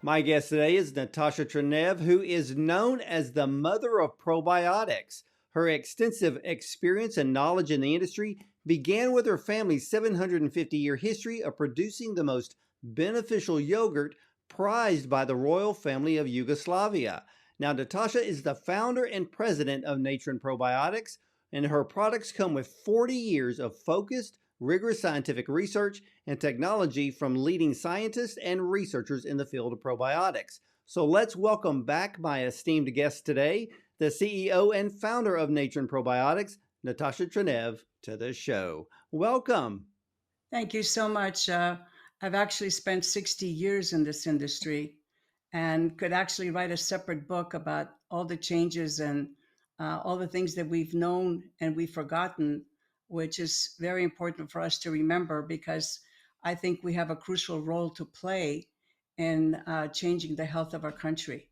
My guest today is Natasha Trenev, who is known as the mother of probiotics. Her extensive experience and knowledge in the industry began with her family's 750-year history of producing the most beneficial yogurt prized by the royal family of Yugoslavia. Now, Natasha is the founder and president of Nature and Probiotics, and her products come with 40 years of focused, rigorous scientific research and technology from leading scientists and researchers in the field of probiotics. So let's welcome back my esteemed guest today, the CEO and founder of Nature and Probiotics, Natasha Trenev, to the show. Welcome. Thank you so much. I've actually spent 60 years in this industry and could actually write a separate book about all the changes and all the things that we've known and we've forgotten, which is very important for us to remember because I think we have a crucial role to play in changing the health of our country.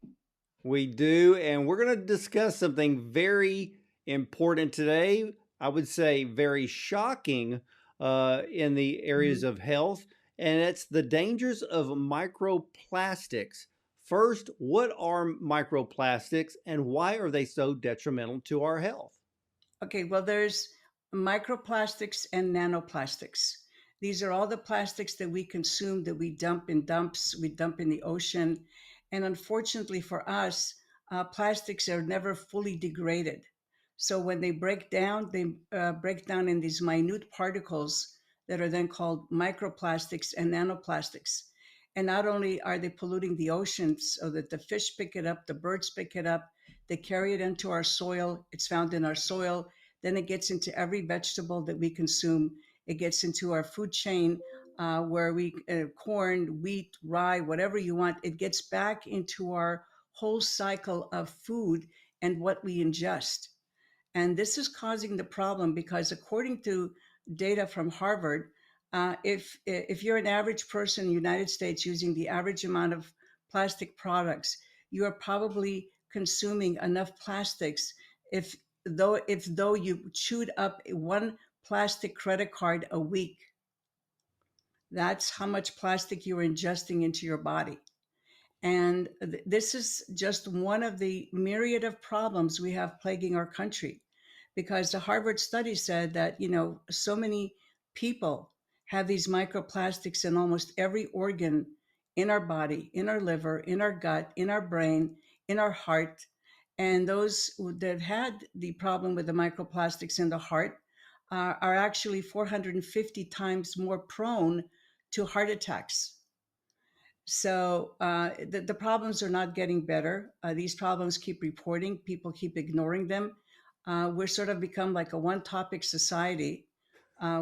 We do, and we're going to discuss something very important today. I would say very shocking in the areas Mhm. of health, and it's the dangers of microplastics. First, what are microplastics and why are they so detrimental to our health? Okay, well, there's microplastics and nanoplastics. These are all the plastics that we consume that we dump in dumps, we dump in the ocean. And unfortunately for us, plastics are never fully degraded. So when they break down in these minute particles that are then called microplastics and nanoplastics. And not only are they polluting the oceans so that the fish pick it up, the birds pick it up, they carry it into our soil, it's found in our soil, then it gets into every vegetable that we consume. It gets into our food chain where corn, wheat, rye, whatever you want, it gets back into our whole cycle of food and what we ingest. And this is causing the problem because according to data from Harvard, if you're an average person in the United States using the average amount of plastic products, you are probably consuming enough plastics if though you chewed up one plastic credit card a week. That's how much plastic you're ingesting into your body. And this is just one of the myriad of problems we have plaguing our country because the Harvard study said that, so many people have these microplastics in almost every organ in our body, in our liver, in our gut, in our brain, in our heart. And those that had the problem with the microplastics in the heart are actually 450 times more prone to heart attacks. So the problems are not getting better. These problems keep reporting. People keep ignoring them. We're sort of become like a one-topic society.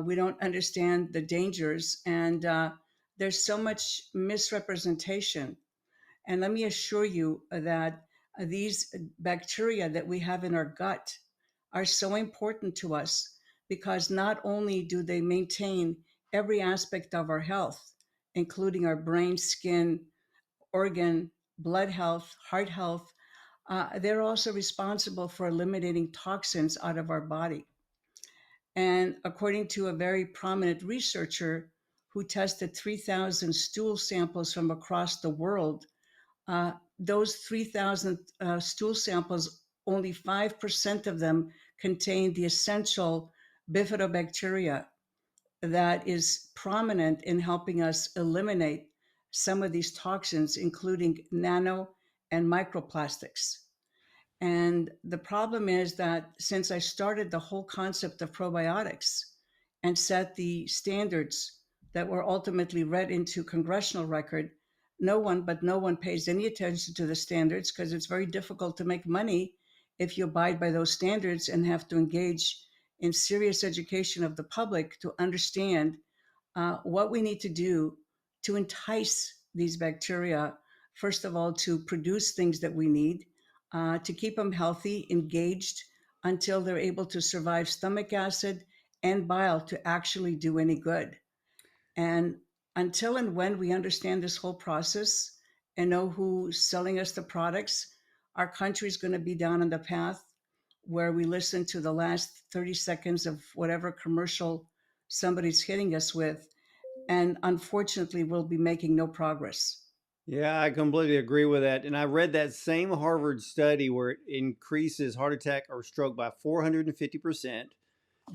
We don't understand the dangers, and there's so much misrepresentation. And let me assure you that these bacteria that we have in our gut are so important to us because not only do they maintain every aspect of our health, including our brain, skin, organ, blood health, heart health, they're also responsible for eliminating toxins out of our body. And according to a very prominent researcher who tested 3,000 stool samples from across the world, those 3,000 stool samples, only 5% of them contain the essential bifidobacteria that is prominent in helping us eliminate some of these toxins, including nano and microplastics. And the problem is that since I started the whole concept of probiotics and set the standards that were ultimately read into congressional record, no one pays any attention to the standards because it's very difficult to make money if you abide by those standards and have to engage in serious education of the public to understand what we need to do to entice these bacteria, first of all, to produce things that we need, to keep them healthy, engaged until they're able to survive stomach acid and bile to actually do any good. And until and when we understand this whole process and know who's selling us the products, our country is going to be down on the path where we listen to the last 30 seconds of whatever commercial somebody's hitting us with. And unfortunately, we'll be making no progress. Yeah, I completely agree with that. And I read that same Harvard study where it increases heart attack or stroke by 450%,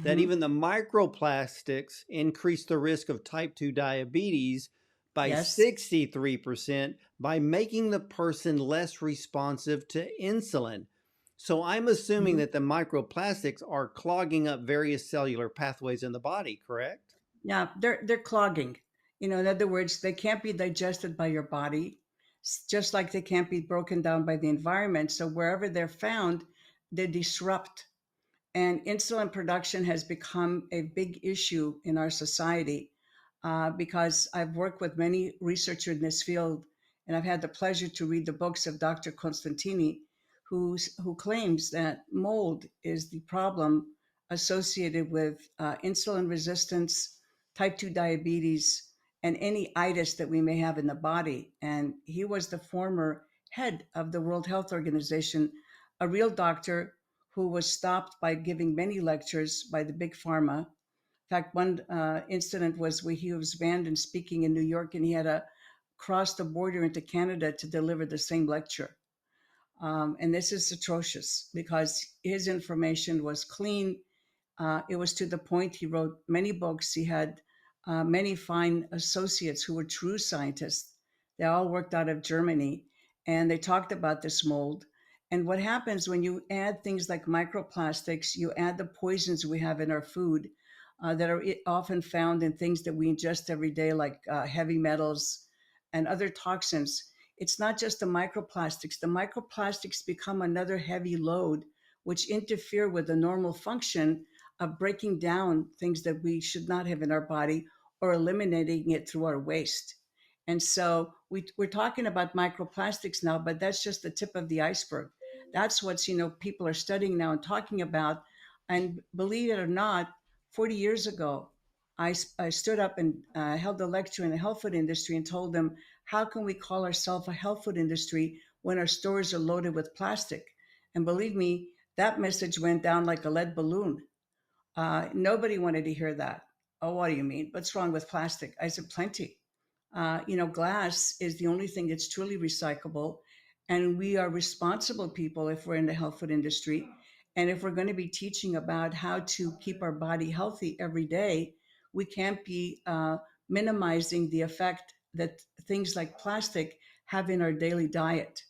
that Hmm. even the microplastics increase the risk of type 2 diabetes by Yes. 63% by making the person less responsive to insulin. So I'm assuming Hmm. that the microplastics are clogging up various cellular pathways in the body, correct? Yeah, they're clogging. In other words, they can't be digested by your body, just like they can't be broken down by the environment. So wherever they're found, they disrupt. And insulin production has become a big issue in our society because I've worked with many researchers in this field, and I've had the pleasure to read the books of Dr. Constantini, who claims that mold is the problem associated with insulin resistance, type 2 diabetes, and any itis that we may have in the body. And he was the former head of the World Health Organization, a real doctor who was stopped by giving many lectures by the big pharma. In fact, one incident was where he was banned in speaking in New York, and he had to cross the border into Canada to deliver the same lecture. And this is atrocious because his information was clean. It was to the point he wrote many books. He had many fine associates who were true scientists. They all worked out of Germany, and they talked about this mold. And what happens when you add things like microplastics, you add the poisons we have in our food that are often found in things that we ingest every day, like heavy metals and other toxins. It's not just the microplastics. The microplastics become another heavy load, which interfere with the normal function of breaking down things that we should not have in our body or eliminating it through our waste. And so we're talking about microplastics now, but that's just the tip of the iceberg. That's what's, people are studying now and talking about. And believe it or not, 40 years ago, I stood up and held a lecture in the health food industry and told them, how can we call ourselves a health food industry when our stores are loaded with plastic? And believe me, that message went down like a lead balloon. Nobody wanted to hear that. Oh, what do you mean? What's wrong with plastic? I said, plenty. Glass is the only thing that's truly recyclable. And we are responsible people if we're in the health food industry. And if we're going to be teaching about how to keep our body healthy every day, we can't be minimizing the effect that things like plastic have in our daily diet.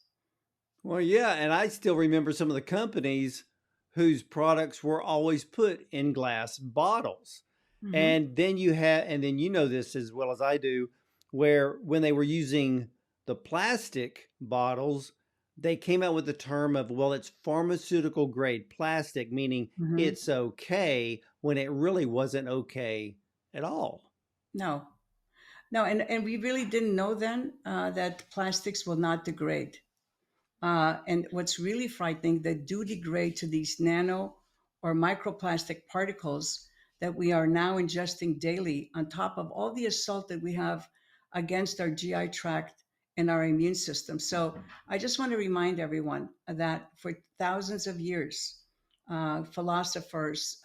Well, yeah, and I still remember some of the companies whose products were always put in glass bottles. Hmm. And then you know this as well as I do, where when they were using the plastic bottles, they came out with the term of, well, it's pharmaceutical grade plastic, meaning Hmm. it's okay when it really wasn't okay at all. No, no, and we really didn't know then that plastics will not degrade. And what's really frightening, they do degrade to these nano or microplastic particles that we are now ingesting daily, on top of all the assault that we have against our GI tract and our immune system. So I just want to remind everyone that for thousands of years, philosophers,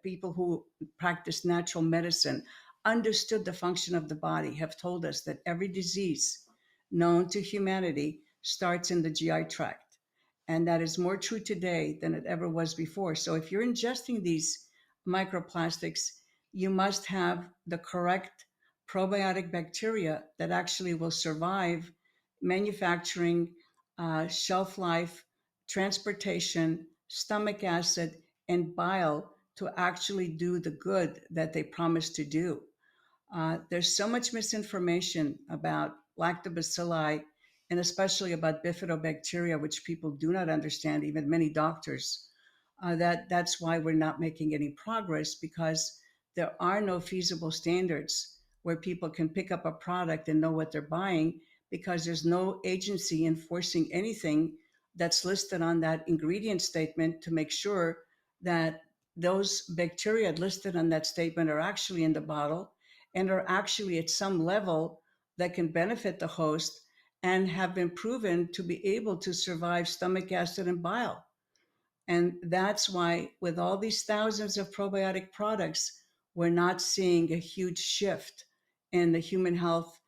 people who practice natural medicine, understood the function of the body, have told us that every disease known to humanity starts in the GI tract. And that is more true today than it ever was before. So if you're ingesting these microplastics, you must have the correct probiotic bacteria that actually will survive manufacturing, shelf life, transportation, stomach acid, and bile to actually do the good that they promise to do. There's so much misinformation about lactobacilli and especially about bifidobacteria, which people do not understand, even many doctors. That's why we're not making any progress because there are no feasible standards where people can pick up a product and know what they're buying because there's no agency enforcing anything that's listed on that ingredient statement to make sure that those bacteria listed on that statement are actually in the bottle and are actually at some level that can benefit the host and have been proven to be able to survive stomach acid and bile. And that's why, with all these thousands of probiotic products, we're not seeing a huge shift in the human health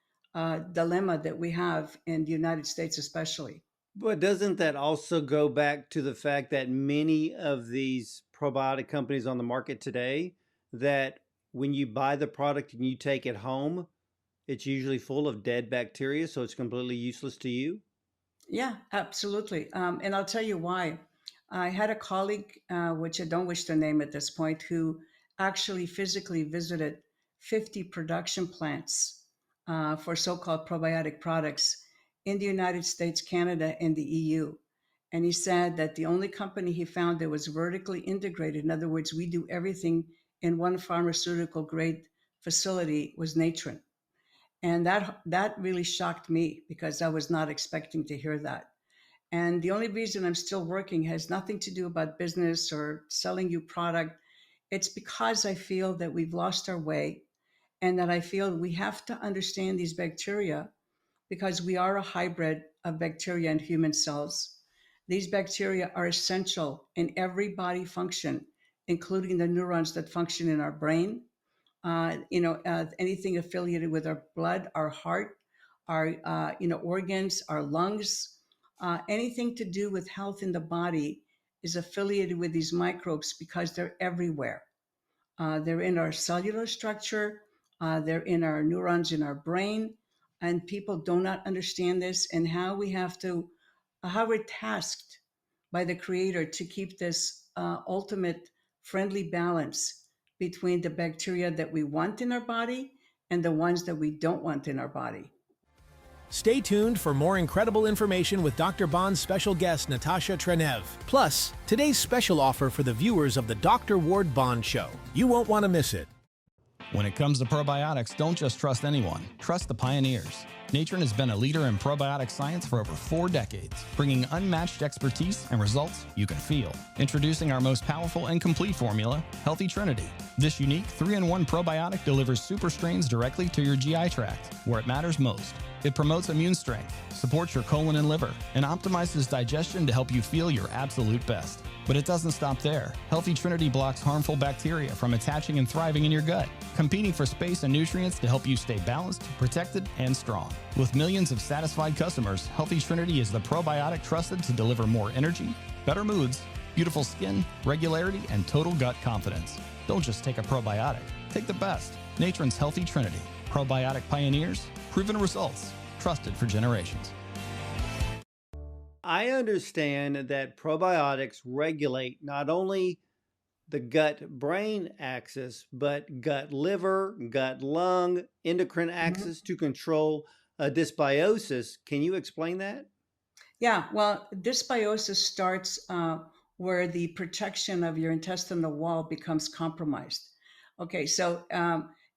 dilemma that we have in the United States, especially. But doesn't that also go back to the fact that many of these probiotic companies on the market today, that when you buy the product and you take it home, it's usually full of dead bacteria, so it's completely useless to you? Yeah, absolutely. And I'll tell you why. I had a colleague, which I don't wish to name at this point, who actually physically visited 50 production plants for so called probiotic products in the United States, Canada, and the EU. And he said that the only company he found that was vertically integrated, in other words, we do everything in one pharmaceutical grade facility, was Natron. And that really shocked me because I was not expecting to hear that. And the only reason I'm still working has nothing to do about business or selling you product. It's because I feel that we've lost our way, and that I feel we have to understand these bacteria because we are a hybrid of bacteria and human cells. These bacteria are essential in every body function, including the neurons that function in our brain, anything affiliated with our blood, our heart, our organs, our lungs, anything to do with health in the body is affiliated with these microbes because they're everywhere. They're in our cellular structure, they're in our neurons in our brain, and people do not understand this and how we have to, how we're tasked by the Creator to keep this ultimate friendly balance between the bacteria that we want in our body and the ones that we don't want in our body. Stay tuned for more incredible information with Dr. Bond's special guest, Natasha Trenev. Plus, today's special offer for the viewers of the Dr. Ward Bond Show. You won't want to miss it. When it comes to probiotics, don't just trust anyone. Trust the pioneers. Natron has been a leader in probiotic science for over 4 decades, bringing unmatched expertise and results you can feel. Introducing our most powerful and complete formula, Healthy Trinity. This unique 3-in-1 probiotic delivers super strains directly to your GI tract, where it matters most. It promotes immune strength, supports your colon and liver, and optimizes digestion to help you feel your absolute best. But it doesn't stop there. Healthy Trinity blocks harmful bacteria from attaching and thriving in your gut, competing for space and nutrients to help you stay balanced, protected, and strong. With millions of satisfied customers, Healthy Trinity is the probiotic trusted to deliver more energy, better moods, beautiful skin, regularity, and total gut confidence. Don't just take a probiotic. Take the best. Natron's Healthy Trinity. Probiotic pioneers, proven results, trusted for generations. I understand that probiotics regulate not only the gut-brain axis, but gut-liver, gut-lung, endocrine Mhm. axis to control dysbiosis. Can you explain that? Yeah, well, dysbiosis starts where the protection of your intestinal wall becomes compromised. Okay, so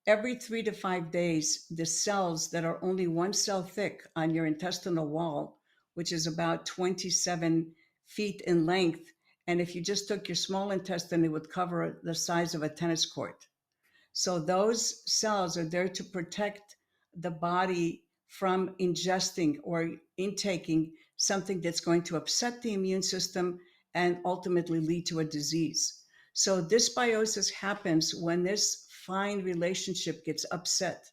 every 3 to 5 days, the cells that are only one cell thick on your intestinal wall, which is about 27 feet in length, and if you just took your small intestine, it would cover the size of a tennis court. So those cells are there to protect the body from ingesting or intaking something that's going to upset the immune system and ultimately lead to a disease. So dysbiosis happens when this fine relationship gets upset,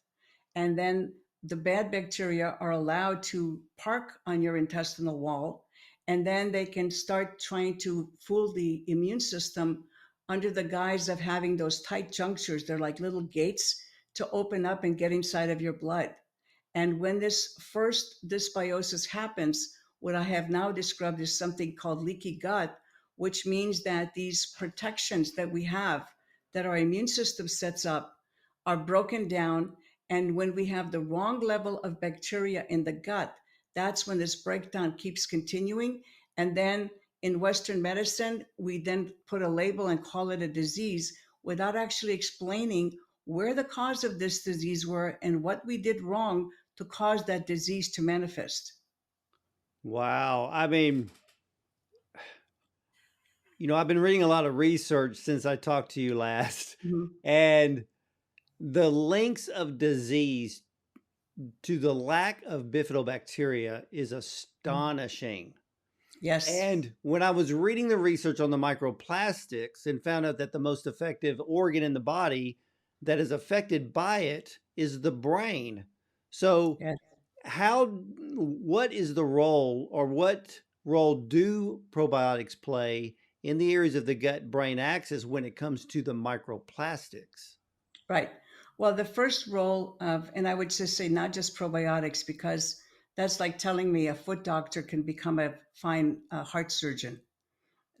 and then the bad bacteria are allowed to park on your intestinal wall, and then they can start trying to fool the immune system under the guise of having those tight junctures. They're like little gates to open up and get inside of your blood. And when this first dysbiosis happens, what I have now described is something called leaky gut, which means that these protections that we have, that our immune system sets up, are broken down. And when we have the wrong level of bacteria in the gut, that's when this breakdown keeps continuing. And then in Western medicine, we then put a label and call it a disease without actually explaining where the cause of this disease were and what we did wrong to cause that disease to manifest. Wow. I mean, I've been reading a lot of research since I talked to you last, Mhm. and the links of disease to the lack of bifidobacteria is astonishing. Yes. And when I was reading the research on the microplastics and found out that the most effective organ in the body that is affected by it is the brain. So, Yes. what is the role, or what role do probiotics play in the areas of the gut brain axis when it comes to the microplastics? Right. Well, the first role of, and I would just say not just probiotics, because that's like telling me a foot doctor can become a fine heart surgeon.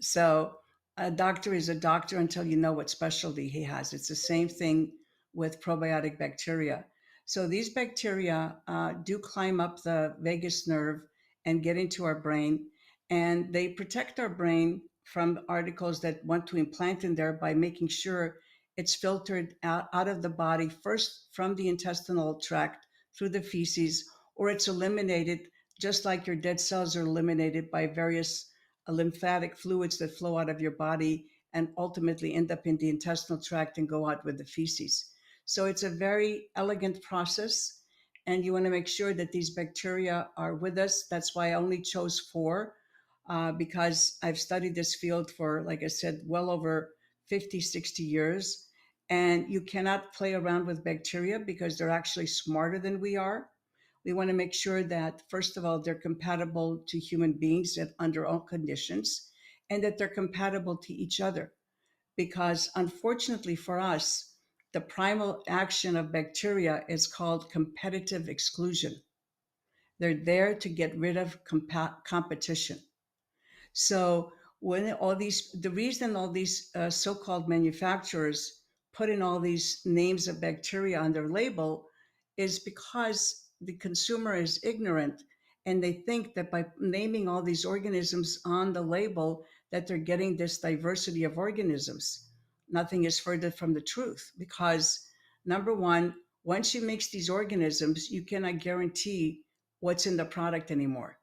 So a doctor is a doctor until you know what specialty he has. It's the same thing with probiotic bacteria. So these bacteria do climb up the vagus nerve and get into our brain, and they protect our brain from articles that want to implant in there by making sure it's filtered out of the body first from the intestinal tract through the feces, or it's eliminated just like your dead cells are eliminated by various lymphatic fluids that flow out of your body and ultimately end up in the intestinal tract and go out with the feces. So it's a very elegant process, and you want to make sure that these bacteria are with us. That's why I only chose four, because I've studied this field for, like I said, well over 50, 60 years. And you cannot play around with bacteria because they're actually smarter than we are. We want to make sure that, first of all, they're compatible to human beings under all conditions, and that they're compatible to each other. Because unfortunately for us, the primal action of bacteria is called competitive exclusion. They're there to get rid of competition. So when all these, the reason all these so-called manufacturers put in all these names of bacteria on their label is because the consumer is ignorant, and they think that by naming all these organisms on the label that they're getting this diversity of organisms. Nothing is further from the truth, because number one, once you mix these organisms, you cannot guarantee what's in the product anymore.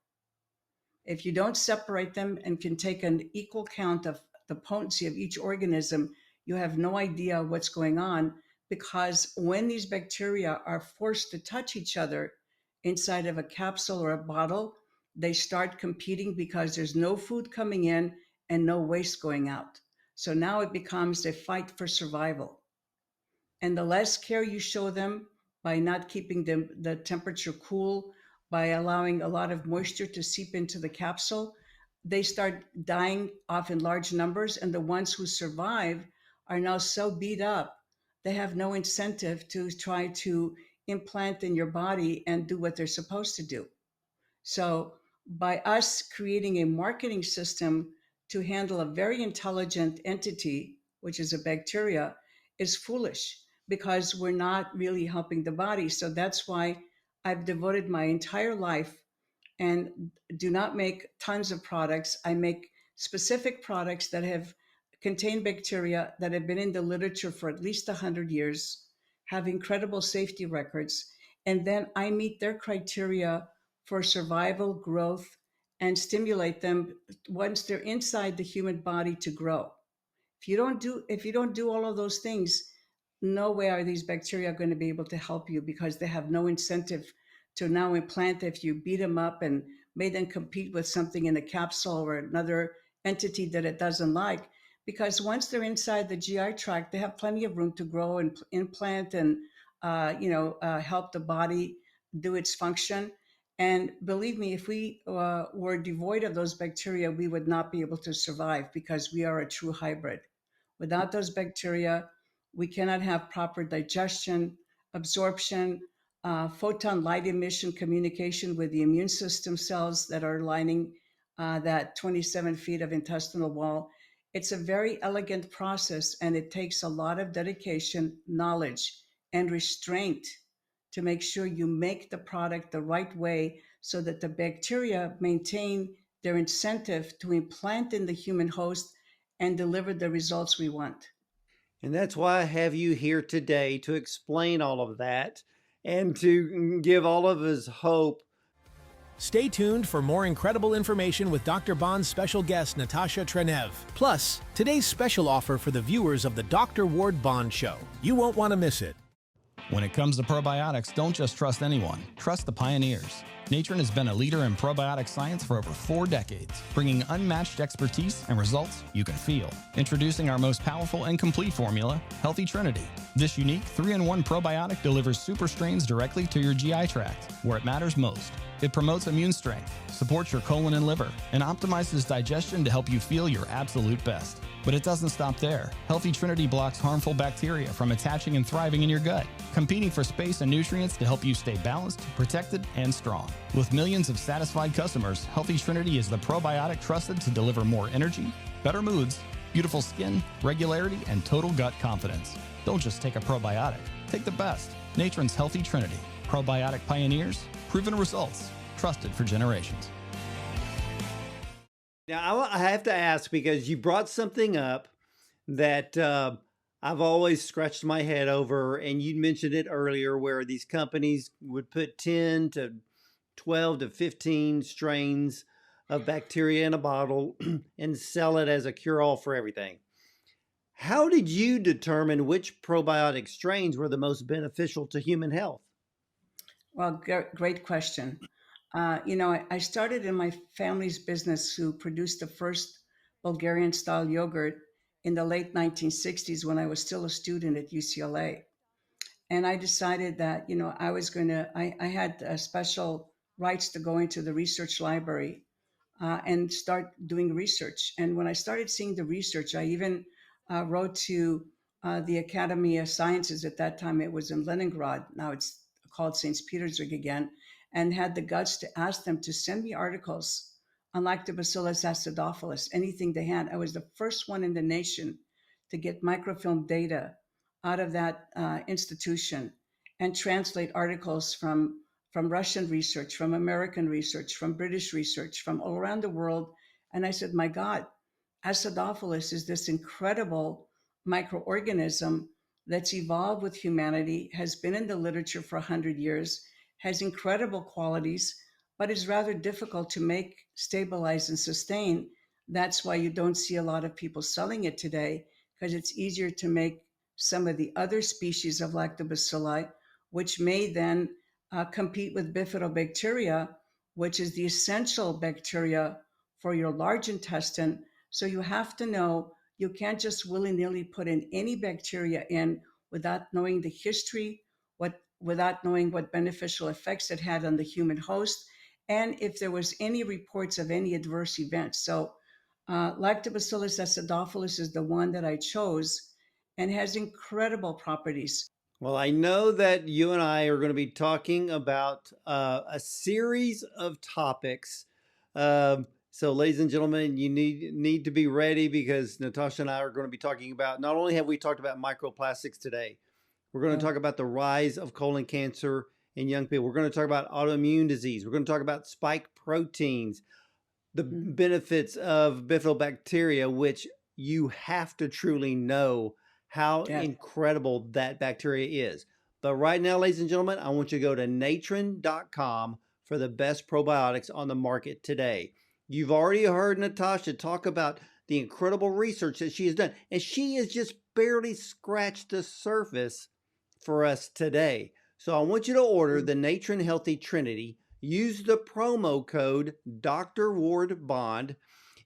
If you don't separate them and can take an equal count of the potency of each organism, you have no idea what's going on, because when these bacteria are forced to touch each other inside of a capsule or a bottle, they start competing because there's no food coming in and no waste going out. So now it becomes a fight for survival. And the less care you show them by not keeping the temperature cool, by allowing a lot of moisture to seep into the capsule, they start dying off in large numbers. And the ones who survive are now so beat up, they have no incentive to try to implant in your body and do what they're supposed to do. So, by us creating a marketing system to handle a very intelligent entity, which is a bacteria, is foolish, because we're not really helping the body. So, that's why I've devoted my entire life and do not make tons of products. I make specific products that have contained bacteria that have been in the literature for at least 100 years, have incredible safety records, and then I meet their criteria for survival, growth, and stimulate them once they're inside the human body to grow. If you don't do all of those things, no way are these bacteria going to be able to help you, because they have no incentive to now implant if you beat them up and made them compete with something in a capsule or another entity that it doesn't like. Because once they're inside the GI tract, they have plenty of room to grow and implant and help the body do its function. And believe me, if we were devoid of those bacteria, we would not be able to survive, because we are a true hybrid. Without those bacteria, we cannot have proper digestion, absorption, photon light emission communication with the immune system cells that are lining that 27 feet of intestinal wall. It's a very elegant process, and it takes a lot of dedication, knowledge, and restraint to make sure you make the product the right way, so that the bacteria maintain their incentive to implant in the human host and deliver the results we want. And that's why I have you here today to explain all of that and to give all of us hope. Stay tuned for more incredible information with Dr. Bond's special guest, Natasha Trenev. Plus, today's special offer for the viewers of the Dr. Ward Bond Show. You won't want to miss it. When it comes to probiotics, don't just trust anyone. Trust the pioneers. Natron has been a leader in probiotic science for over 4 decades, bringing unmatched expertise and results you can feel. Introducing our most powerful and complete formula, Healthy Trinity. This unique 3-in-1 probiotic delivers super strains directly to your GI tract, where it matters most. It promotes immune strength, supports your colon and liver, and optimizes digestion to help you feel your absolute best. But it doesn't stop there. Healthy Trinity blocks harmful bacteria from attaching and thriving in your gut, competing for space and nutrients to help you stay balanced, protected, and strong. With millions of satisfied customers, Healthy Trinity is the probiotic trusted to deliver more energy, better moods, beautiful skin, regularity, and total gut confidence. Don't just take a probiotic, take the best. Natron's Healthy Trinity. Probiotic pioneers, proven results, trusted for generations. Now, I have to ask, because you brought something up that I've always scratched my head over, and you mentioned it earlier, where these companies would put 10 to 12 to 15 strains of bacteria in a bottle and sell it as a cure-all for everything. How did you determine which probiotic strains were the most beneficial to human health? Well, great question. I started in my family's business, who produced the first Bulgarian style yogurt in the late 1960s when I was still a student at UCLA. And I decided that, I had special rights to go into the research library and start doing research. And when I started seeing the research, I even wrote to the Academy of Sciences. At that time, it was in Leningrad. Now it's called St. Petersburg again, and had the guts to ask them to send me articles on Lactobacillus acidophilus, anything they had. I was the first one in the nation to get microfilm data out of that institution and translate articles from Russian research, from American research, from British research, from all around the world. And I said, my God, acidophilus is this incredible microorganism that's evolved with humanity, has been in the literature for 100 years, has incredible qualities, but is rather difficult to make, stabilize, and sustain. That's why you don't see a lot of people selling it today, because it's easier to make some of the other species of lactobacilli, which may then compete with bifidobacteria, which is the essential bacteria for your large intestine. So you have to know, you can't just willy-nilly put in any bacteria in without knowing the history, without knowing what beneficial effects it had on the human host, and if there was any reports of any adverse events. So Lactobacillus acidophilus is the one that I chose and has incredible properties. Well, I know that you and I are going to be talking about a series of topics. So, ladies and gentlemen, you need to be ready, because Natasha and I are going to be talking about, not only have we talked about microplastics today, we're going to talk about the rise of colon cancer in young people. We're going to talk about autoimmune disease. We're going to talk about spike proteins, the benefits of bifidobacteria, which you have to truly know how incredible that bacteria is. But right now, ladies and gentlemen, I want you to go to natron.com for the best probiotics on the market today. You've already heard Natasha talk about the incredible research that she has done, and she has just barely scratched the surface for us today. So I want you to order the Natron Healthy Trinity. Use the promo code Dr. Ward Bond,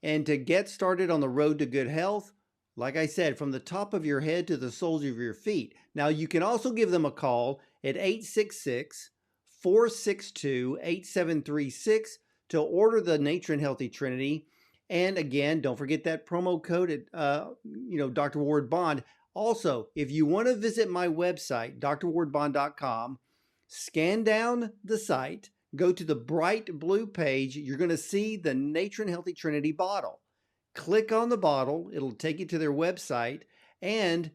and to get started on the road to good health, like I said, from the top of your head to the soles of your feet. Now, you can also give them a call at 866-462-8736 to order the Natron Healthy Trinity. And again, don't forget that promo code at Dr. Ward Bond. Also, if you want to visit my website, drwardbond.com, scan down the site, go to the bright blue page, you're going to see the Natron Healthy Trinity bottle. Click on the bottle, it'll take you to their website, and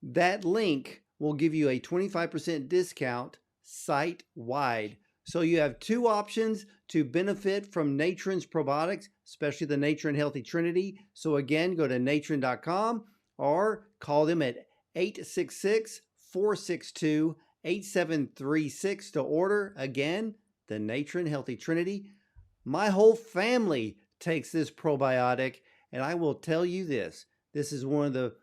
that link will give you a 25% discount site-wide. So you have two options to benefit from Natron's probiotics, especially the Natron Healthy Trinity. So again, go to natron.com or call them at 866-462-8736 to order. Again, the Natron Healthy Trinity. My whole family takes this probiotic, and I will tell you this is one of the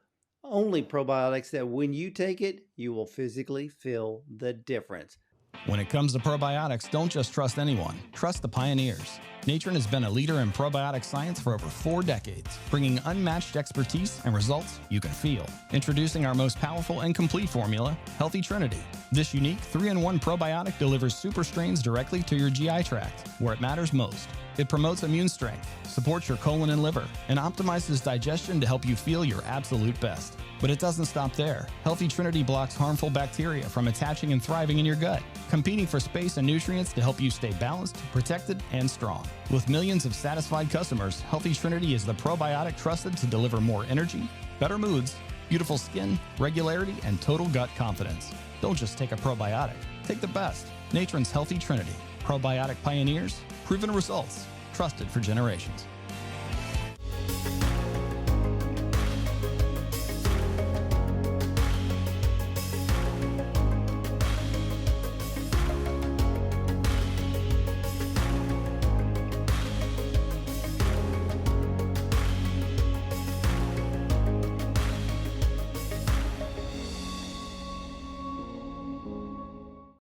only probiotics that when you take it, you will physically feel the difference. When it comes to probiotics, don't just trust anyone. Trust the pioneers. Natron has been a leader in probiotic science for over 4 decades, bringing unmatched expertise and results you can feel. Introducing our most powerful and complete formula, Healthy Trinity. This unique 3-in-1 probiotic delivers super strains directly to your GI tract, where it matters most. It promotes immune strength, supports your colon and liver, and optimizes digestion to help you feel your absolute best. But it doesn't stop there. Healthy Trinity blocks harmful bacteria from attaching and thriving in your gut, competing for space and nutrients to help you stay balanced, protected, and strong. With millions of satisfied customers, Healthy Trinity is the probiotic trusted to deliver more energy, better moods, beautiful skin, regularity, and total gut confidence. Don't just take a probiotic. Take the best. Natron's Healthy Trinity. Probiotic pioneers, proven results, trusted for generations.